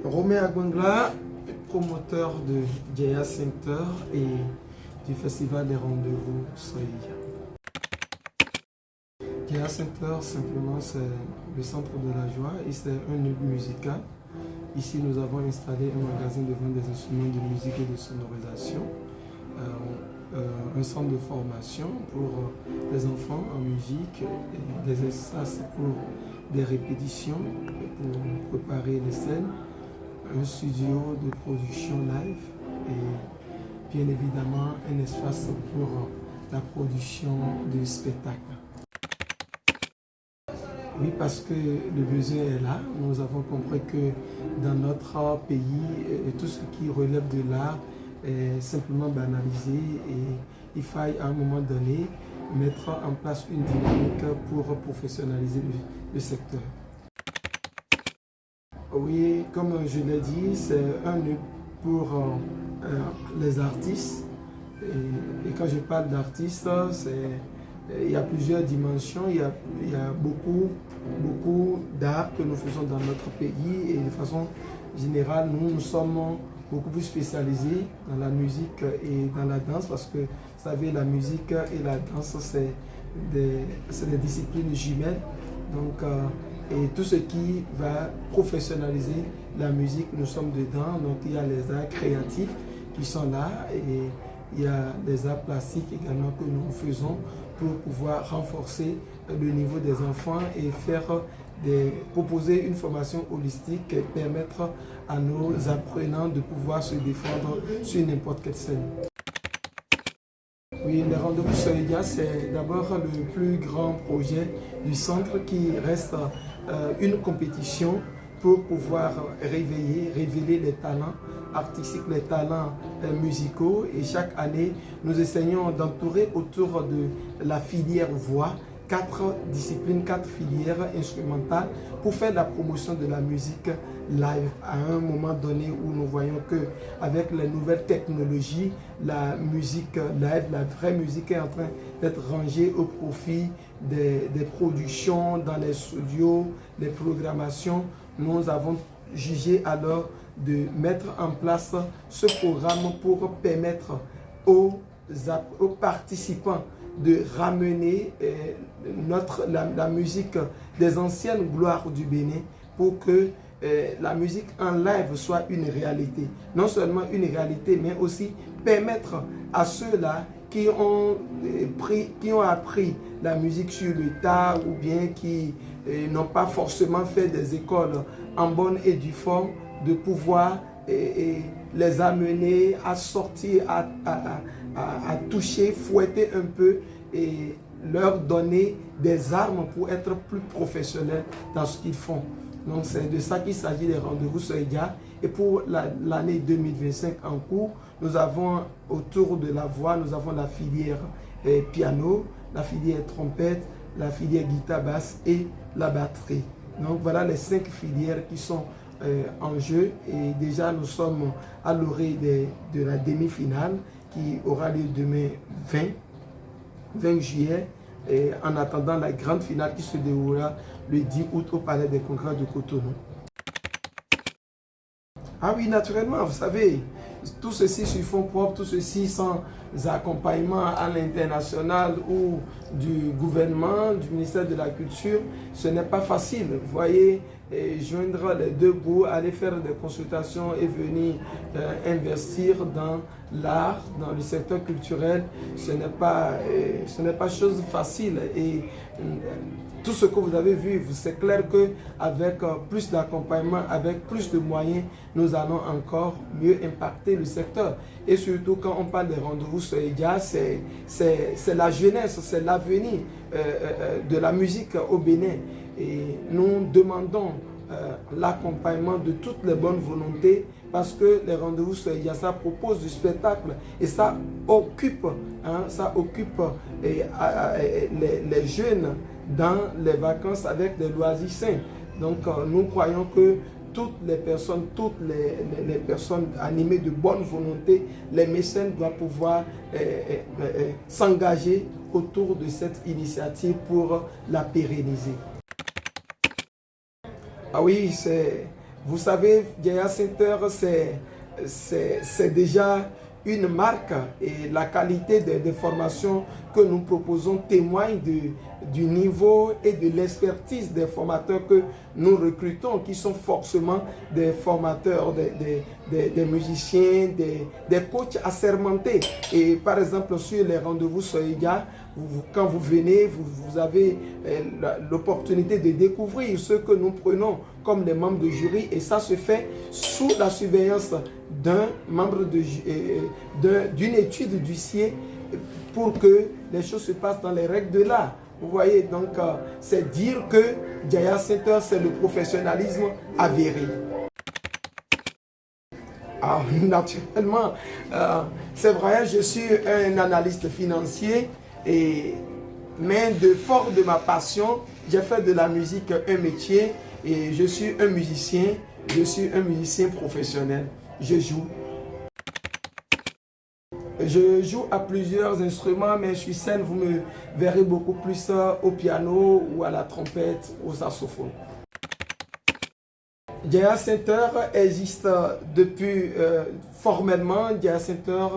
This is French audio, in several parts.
Romain Agbangla, promoteur de Jaya Center et du Festival des Rendez-vous Soya. Jaya Center, simplement, c'est le centre de la joie et c'est un lieu musical. Ici, nous avons installé un magasin de vente des instruments de musique et de sonorisation, un centre de formation pour les enfants en musique, et des espaces pour des répétitions, pour préparer les scènes, un studio de production live et bien évidemment un espace pour la production de spectacles. Oui, parce que le besoin est là. Nous avons compris que dans notre pays, tout ce qui relève de l'art est simplement banalisé et il faille à un moment donné mettre en place une dynamique pour professionnaliser le secteur. Oui, comme je l'ai dit, c'est un lieu pour les artistes. Et quand je parle d'artistes, il y a plusieurs dimensions, il y a beaucoup d'art que nous faisons dans notre pays et de façon générale, nous sommes beaucoup plus spécialisés dans la musique et dans la danse parce que, vous savez, la musique et la danse, c'est des disciplines jumelles. Donc, et tout ce qui va professionnaliser la musique, nous sommes dedans. Donc, il y a les arts créatifs qui sont là et il y a les arts plastiques également que nous faisons pour pouvoir renforcer le niveau des enfants et proposer une formation holistique et permettre à nos apprenants de pouvoir se défendre sur n'importe quelle scène. Oui, les Rendez-vous Soya, c'est d'abord le plus grand projet du centre qui reste une compétition pour pouvoir révéler les talents artistiques, les talents musicaux. Et chaque année, nous essayons d'entourer autour de la filière voix 4 disciplines, 4 filières instrumentales pour faire la promotion de la musique live à un moment donné où nous voyons que avec les nouvelles technologies, la musique live, la vraie musique est en train d'être rangée au profit des productions dans les studios, des programmations. Nous avons jugé alors de mettre en place ce programme pour permettre aux participants de ramener la musique des anciennes gloires du Bénin pour que la musique en live soit une réalité. Non seulement une réalité, mais aussi permettre à ceux-là qui ont appris la musique sur le tas ou bien qui n'ont pas forcément fait des écoles en bonne et due forme, de pouvoir les amener à sortir, à toucher, fouetter un peu et leur donner des armes pour être plus professionnels dans ce qu'ils font. Donc c'est de ça qu'il s'agit des Rendez-vous Soya. Et pour l'année 2025 en cours, nous avons autour de la voix, nous avons la filière piano, la filière trompette, la filière guitare basse et la batterie. Donc voilà les 5 filières qui sont en jeu et déjà nous sommes à l'orée de la demi-finale qui aura lieu demain 20 juillet et en attendant la grande finale qui se déroulera le 10 août au Palais des Congrès de Cotonou. Ah oui, naturellement, vous savez, tout ceci sur fonds propres, tout ceci sans accompagnement à l'international ou du gouvernement, du ministère de la Culture, ce n'est pas facile. Vous voyez, joindre les deux bouts, aller faire des consultations et venir investir dans l'art, dans le secteur culturel, ce n'est pas chose facile. Et tout ce que vous avez vu, c'est clair qu'avec plus d'accompagnement, avec plus de moyens, nous allons encore mieux impacter le secteur. Et surtout quand on parle des Rendez-vous Soya, c'est la jeunesse, c'est l'avenir de la musique au Bénin. Et nous demandons l'accompagnement de toutes les bonnes volontés parce que les Rendez-vous Soya, ça propose du spectacle et ça occupe les jeunes dans les vacances avec des loisirs sains. Donc nous croyons que toutes les personnes animées de bonne volonté, les mécènes doivent pouvoir s'engager autour de cette initiative pour la pérenniser. Ah oui, Vous savez, Jaya Center, c'est déjà une marque et la qualité des formations que nous proposons témoigne du niveau et de l'expertise des formateurs que nous recrutons, qui sont forcément des formateurs, des musiciens, des coachs assermentés. Et par exemple, sur les rendez-vous Soïga, quand vous venez, vous avez l'opportunité de découvrir ce que nous prenons comme les membres de jury, et ça se fait sous la surveillance d'un membre d'une étude d'huissier pour que les choses se passent dans les règles de l'art. Vous voyez, donc c'est dire que Jaya Center, c'est le professionnalisme avéré. Ah, naturellement, c'est vrai, je suis un analyste financier, mais fort de ma passion, j'ai fait de la musique un métier et je suis un musicien professionnel. Je joue à plusieurs instruments, mais sur scène, vous me verrez beaucoup plus au piano ou à la trompette, au saxophone. Jaya Center existe depuis formellement. Jaya Center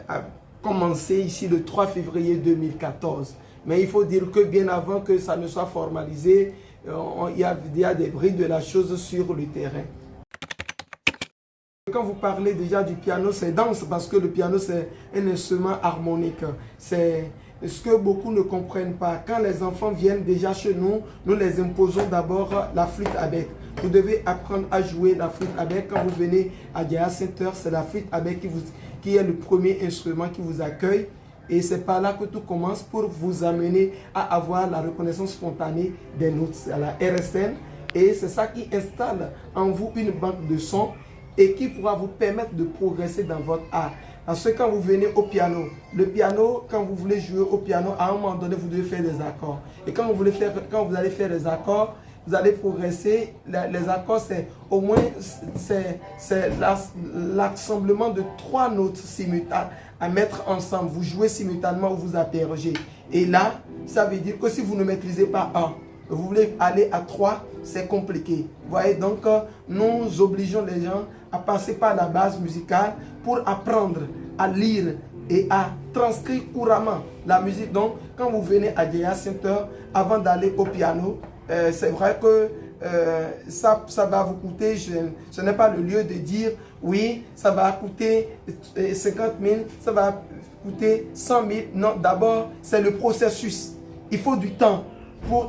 a commencé ici le 3 février 2014. Mais il faut dire que bien avant que ça ne soit formalisé, il y a des bris de la chose sur le terrain. Quand vous parlez déjà du piano, c'est dense parce que le piano, c'est un instrument harmonique. C'est ce que beaucoup ne comprennent pas. Quand les enfants viennent déjà chez nous, nous les imposons d'abord la flûte à bec. Vous devez apprendre à jouer la flûte à bec. Quand vous venez à Jaya Center, c'est la flûte à bec qui est le premier instrument qui vous accueille. Et c'est par là que tout commence pour vous amener à avoir la reconnaissance spontanée des notes à la RSN. Et c'est ça qui installe en vous une banque de sons et qui pourra vous permettre de progresser dans votre art. Parce que quand vous venez au piano, le piano, quand vous voulez jouer au piano, à un moment donné, vous devez faire des accords. Et quand vous allez faire des accords, vous allez progresser. Les accords, c'est au moins l'assemblement de 3 notes simultanées à mettre ensemble. Vous jouez simultanément ou vous apérogez. Et là, ça veut dire que si vous ne maîtrisez pas un, vous voulez aller à 3, c'est compliqué. Vous voyez, donc nous obligeons les gens à passer par la base musicale pour apprendre à lire et à transcrire couramment la musique. Donc, quand vous venez à Jaya Center, avant d'aller au piano, c'est vrai que ça va vous coûter, ce n'est pas le lieu de dire, oui, ça va coûter 50 000, ça va coûter 100 000. Non, d'abord, c'est le processus. Il faut du temps pour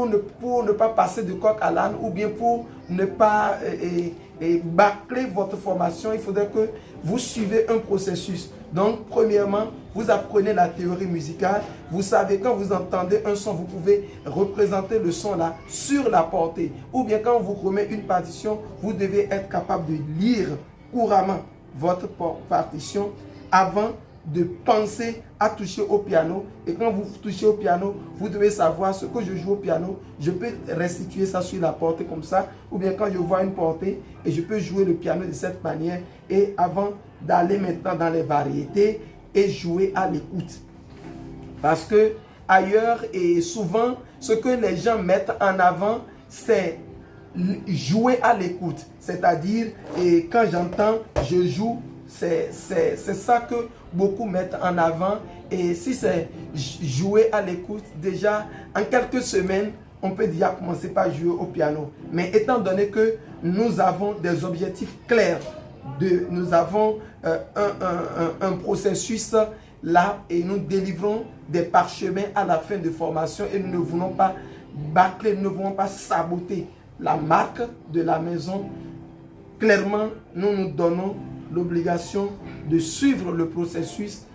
ne pas passer de coq à l'âne, ou bien pour ne pas bâcler votre formation. Il faudrait que vous suivez un processus. Donc, premièrement, vous apprenez la théorie musicale. Vous savez, quand vous entendez un son, vous pouvez représenter le son là sur la portée. Ou bien quand on vous remet une partition, vous devez être capable de lire couramment votre partition avant de penser à toucher au piano. Et quand vous touchez au piano, vous devez savoir ce que je joue au piano. Je peux restituer ça sur la portée comme ça. Ou bien quand je vois une portée et je peux jouer le piano de cette manière. Et avant d'aller maintenant dans les variétés et jouer à l'écoute. Parce que ailleurs et souvent, ce que les gens mettent en avant, c'est jouer à l'écoute. C'est-à-dire, et quand j'entends, je joue. C'est ça que beaucoup mettent en avant. Et si c'est jouer à l'écoute, déjà en quelques semaines, on peut déjà commencer par jouer au piano. Mais étant donné que nous avons des objectifs clairs, nous avons un processus là et nous délivrons des parchemins à la fin de formation et nous ne voulons pas bâcler, nous ne voulons pas saboter la marque de la maison. Clairement, nous nous donnons l'obligation de suivre le processus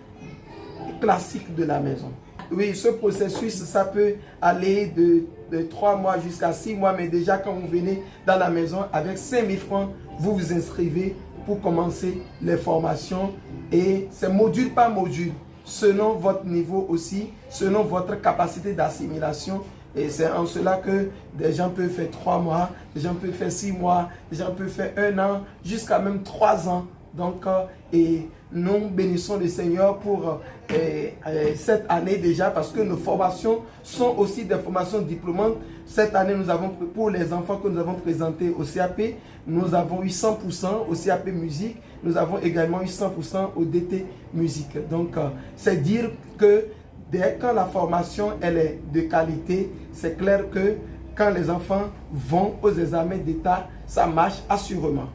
classique de la maison. Oui, ce processus, ça peut aller de 3 mois jusqu'à 6 mois, mais déjà quand vous venez dans la maison avec 5 000 francs, vous vous inscrivez pour commencer les formations et c'est module par module, selon votre niveau aussi, selon votre capacité d'assimilation. Et c'est en cela que des gens peuvent faire 3 mois, des gens peuvent faire 6 mois, des gens peuvent faire 1 an, jusqu'à même 3 ans. Donc, et nous bénissons le Seigneur pour cette année déjà, parce que nos formations sont aussi des formations diplômantes. Cette année, nous avons, pour les enfants que nous avons présentés au CAP, nous avons eu 100% au CAP musique, nous avons également eu 100% au DT musique. Donc, c'est dire que quand la formation elle est de qualité, c'est clair que quand les enfants vont aux examens d'État, ça marche assurément.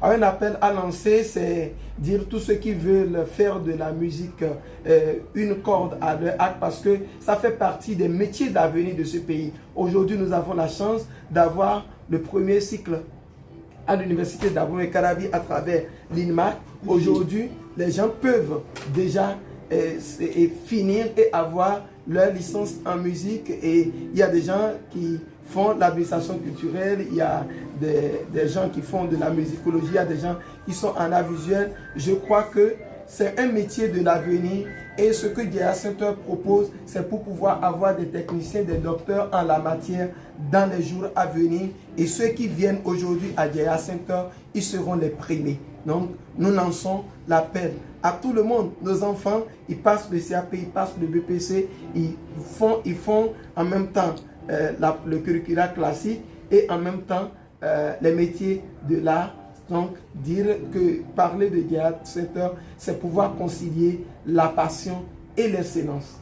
Un appel à lancer, c'est dire tous ceux qui veulent faire de la musique une corde à leur arc, parce que ça fait partie des métiers d'avenir de ce pays. Aujourd'hui, nous avons la chance d'avoir le premier cycle à l'université d'Abomey-Calavi à travers l'INMAC. Aujourd'hui, les gens peuvent déjà finir et avoir leur licence en musique, et il y a des gens qui font l'administration culturelle, il y a des gens qui font de la musicologie, il y a des gens qui sont en art visuel. Je crois que c'est un métier de l'avenir, et ce que GIA Center propose, c'est pour pouvoir avoir des techniciens, des docteurs en la matière dans les jours à venir, et ceux qui viennent aujourd'hui à GIA Center, ils seront les premiers. Donc, nous lançons l'appel à tout le monde. Nos enfants, ils passent le CAP, ils passent le BPC, ils font en même temps le curricula classique et en même temps les métiers de l'art. Donc, dire que parler de GIA Center, c'est pouvoir concilier la passion et l'excellence.